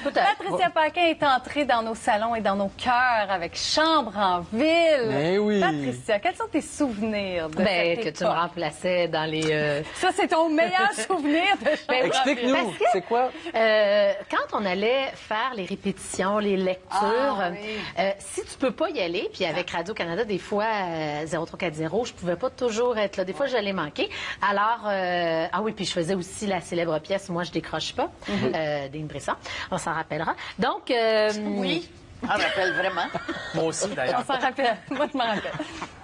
Patricia Paquin est entrée dans nos salons et dans nos cœurs avec Chambre en ville. Mais oui. Patricia, quels sont tes souvenirs de cette Que époque? tu me remplaçais dans les... Ça, c'est ton meilleur souvenir de Chambre en ville. Explique-nous, c'est quoi? Quand on allait faire les répétitions, les lectures, si tu peux pas y aller, puis avec Radio-Canada, des fois, 0340, je pouvais pas toujours être là. Des fois, j'allais manquer. Alors, ah oui, puis je faisais aussi la célèbre pièce « Moi, je décroche pas d'Ine Bresson. On s'en rappellera. Donc, Oui, on rappelle vraiment. Moi aussi, d'ailleurs. On s'en rappelle. Moi, je m'en rappelle.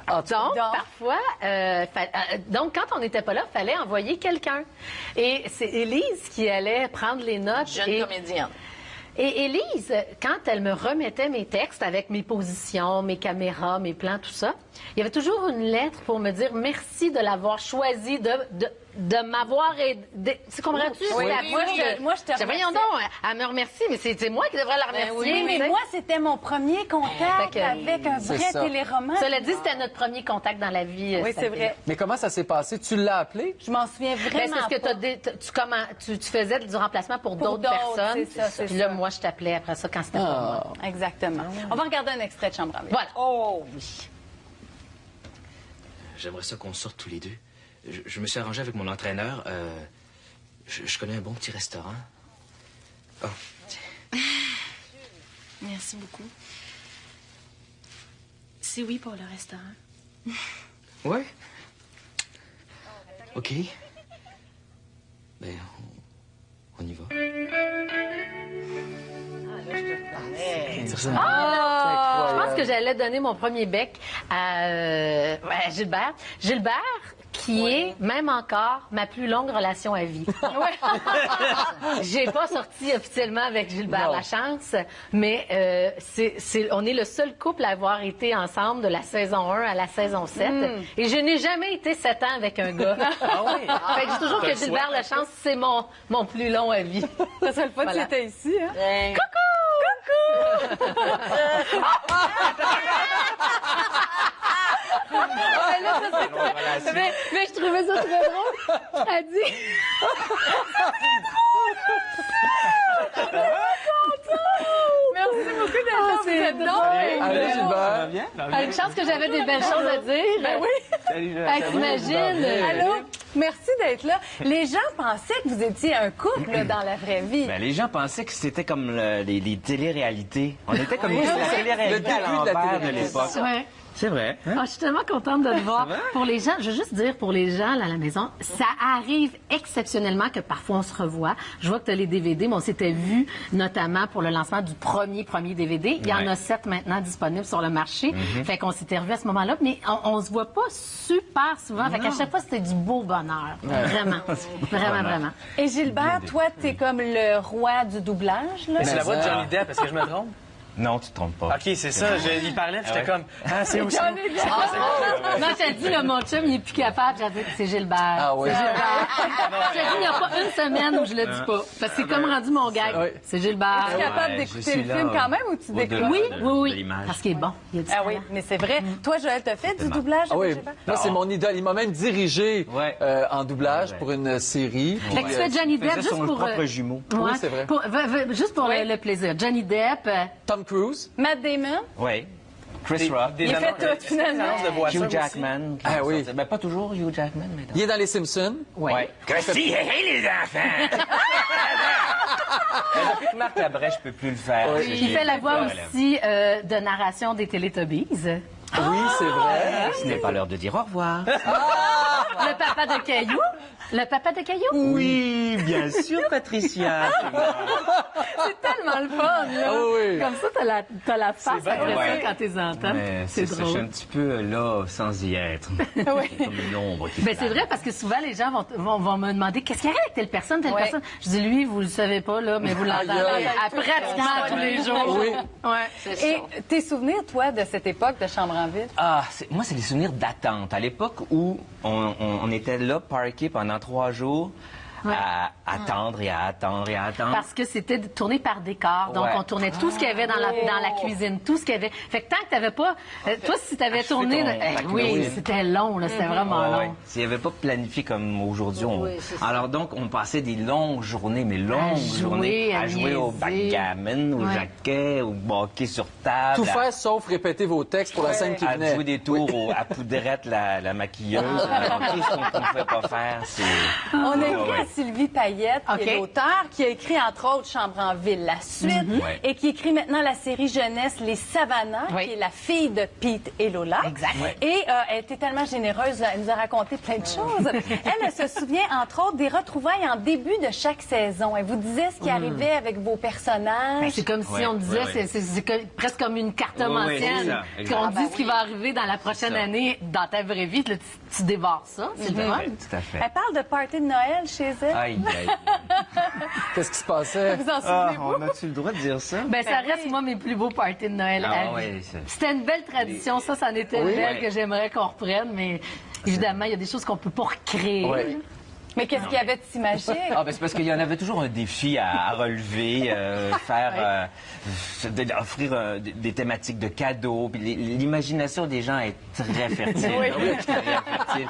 Donc, parfois, donc quand on n'était pas là, il fallait envoyer quelqu'un. Et c'est Élise qui allait prendre les notes. Jeune comédienne. Et Élise, quand elle me remettait mes textes avec mes positions, mes caméras, mes plans, tout ça, il y avait toujours une lettre pour me dire merci de l'avoir choisi, de m'avoir aidé. Tu comprends-tu? Oui, C'est moi, je te remercie. voyons donc, elle me remercie, mais c'est moi qui devrais la remercier. Oui, mais tu sais. moi, c'était mon premier contact Fait que, avec un vrai ça. téléroman. Cela dit, c'était notre premier contact dans la vie. Oui, c'est vrai. Mais comment ça s'est passé? Tu l'as appelé? Je m'en souviens Ben, vraiment c'est parce que tu faisais du remplacement pour d'autres personnes. c'est ça, c'est Puis là, ça. moi, je t'appelais après ça quand c'était pour moi. Exactement. On va regarder un extrait de Chambre en ville. Voilà. Oh oui. J'aimerais ça qu'on sorte tous les deux. Je me suis arrangé avec mon entraîneur. Je connais un bon petit restaurant. Oh, tiens. Merci beaucoup. C'est oui pour le restaurant. Ouais. OK. Ben, on y va. Je pense que j'allais donner mon premier bec à Gilbert. Gilbert, qui est, même encore, ma plus longue relation à vie. J'ai pas sorti officiellement avec Gilbert Lachance, mais on est le seul couple à avoir été ensemble de la saison 1 à la saison 7. Et je n'ai jamais été 7 ans avec un gars. Fait que je dis toujours que Gilbert Lachance, c'est mon plus long à vie. Ça serait le fun que c'était ici, hein? Mais je trouvais ça très drôle. Elle dit... Merci beaucoup d'être là. Vous êtes drôle. Allez, Gilbert. Une chance que j'avais des belles choses à dire. Ben oui. T'imagines. Allô? Merci d'être là. Les gens pensaient que vous étiez un couple là, dans la vraie vie. Ben, les gens pensaient que c'était comme les téléréalités. On était comme la Le télé-réalité à début de la l'envers de télé-réalité. l'époque. Ouais. C'est vrai. Hein? Ah, je suis tellement contente de te voir. Pour les gens, je veux juste dire pour les gens là, à la maison, ça arrive exceptionnellement que parfois on se revoit. Je vois que tu as les DVD, mais on s'était vu notamment pour le lancement du premier DVD. Il y en a 7 maintenant disponibles sur le marché. Fait qu'on s'était revus à ce moment-là, mais on se voit pas super souvent. Fait qu'à chaque fois, c'était du beau bonheur. Vraiment. Vraiment. Et Gilbert, toi, t'es comme le roi du doublage, là? Mais c'est la voix de Johnny Depp, est-ce que je me trompe? Non, tu te trompes pas. OK, c'est ça. Il parlait, puis j'étais comme, c'est aussi. Non, je t'ai dit, là, mon chum, il est plus capable. J'ai dit, c'est Gilbert. Ah oui. C'est Gilbert. Je t'ai dit, il n'y a pas une semaine où je le dis pas. Parce que c'est comme rendu mon gag. Oui. C'est Gilbert. Tu es capable je d'écouter suis le là, film quand même ou tu décroches? Oui, de oui. l'image. Parce qu'il est bon. Il a du Ah oui, talent. mais c'est vrai. Toi, Joël, t'as fait du doublage Ah avec oui, Gilbert? moi c'est mon idole. Il m'a même dirigé Ouais. en doublage pour une série. Fait que tu fais Johnny Il faisait Depp juste son pour... propre jumeau. Oui, c'est vrai. Juste pour le plaisir. Johnny Depp... Tom Cruise. Matt Damon? Oui. Chris Rock. Il fait tout, finalement. de voiture Hugh aussi. Jackman. Ah oui. Ben, pas toujours Hugh Jackman, mais Il est dans Les Simpsons. Ouais. Christy, hey les enfants! Mais depuis que Marc Labrèche peut plus le faire. Il fait la voix aussi de narration des Télétobies. Oui, c'est vrai. Ce n'est pas l'heure de dire au revoir. Le papa de Caillou. Le papa de Caillou? Oui, bien sûr, Patricia. C'est tellement le fun, là. Ah oui. Comme ça, t'as la face après Ouais. ça quand t'es entends. Mais C'est ça, je suis drôle. un petit peu là, sans y être. C'est comme une ombre qui Ben, c'est plane. vrai parce que souvent les gens vont me demander qu'est-ce qu'il y a avec telle personne. Ouais. Je dis lui, vous le savez pas là, mais vous l'entendez Aïe, à pratiquement tous les jours. Oui. Ouais. Et tes souvenirs, toi, de cette époque de Chambre en ville? Moi, c'est des souvenirs d'attente. À l'époque où on était là, parqués pendant 3 jours, à attendre et à attendre et à attendre. Parce que c'était tourné par décor. Donc, Ouais. on tournait tout ce qu'il y avait dans la cuisine, tout ce qu'il y avait. Fait que tant que t'avais pas... toi, si t'avais tourné... oui, c'était long, là. C'était vraiment long. Ouais. S'il n'y avait pas planifié comme aujourd'hui, Oui, c'est ça. alors donc, on passait des longues journées, mais longues journées, à jouer au niaiser. backgammon, au jaquet, au hockey sur table. Tout faire sauf répéter vos textes pour la scène qui À venait. jouer des tours à Poudrette, la maquilleuse. Alors, tout ce qu'on ne pouvait pas faire, c'est... On a écrit Ouais. à Sylvie Payette, qui OK. est l'auteur, qui a écrit entre autres Chambre en ville, la suite, Ouais. et qui écrit maintenant la série jeunesse Les Savannah, Oui. qui est la fille de Pete et Lola. Exact. Ouais. Et elle était tellement généreuse, elle nous a raconté plein de choses. Elle se souvient entre autres des retrouvailles en début de chaque saison. Elle vous disait ce qui arrivait avec vos personnages. Ben, c'est comme si Ouais, on disait, ouais. c'est presque comme une cartomancienne. Oui, c'est ça, Qu'on exact. dit ce qui va arriver dans la prochaine Ça. année dans ta vraie vie. Là, tu dévores ça. C'est le fun. Ouais, tout à fait. Elle parle de party de Noël chez elle. Aïe, aïe. Qu'est-ce qui se passait? Vous en Ah, souvenez-vous? on a-tu le droit de dire ça? Ben, ça reste, moi, mes plus beaux parties de Noël Ah, à vie. ouais, c'est- C'était une belle tradition. Ça, c'en était une Oui. belle Ouais. que j'aimerais qu'on reprenne. Mais évidemment, il y a des choses qu'on peut pas recréer. Oui. Mais qu'est-ce qu'il y avait de si magique? Ah, ben c'est parce qu'il y en avait toujours un défi à relever, offrir des thématiques de cadeaux. Puis l'imagination des gens est très fertile. Très fertile.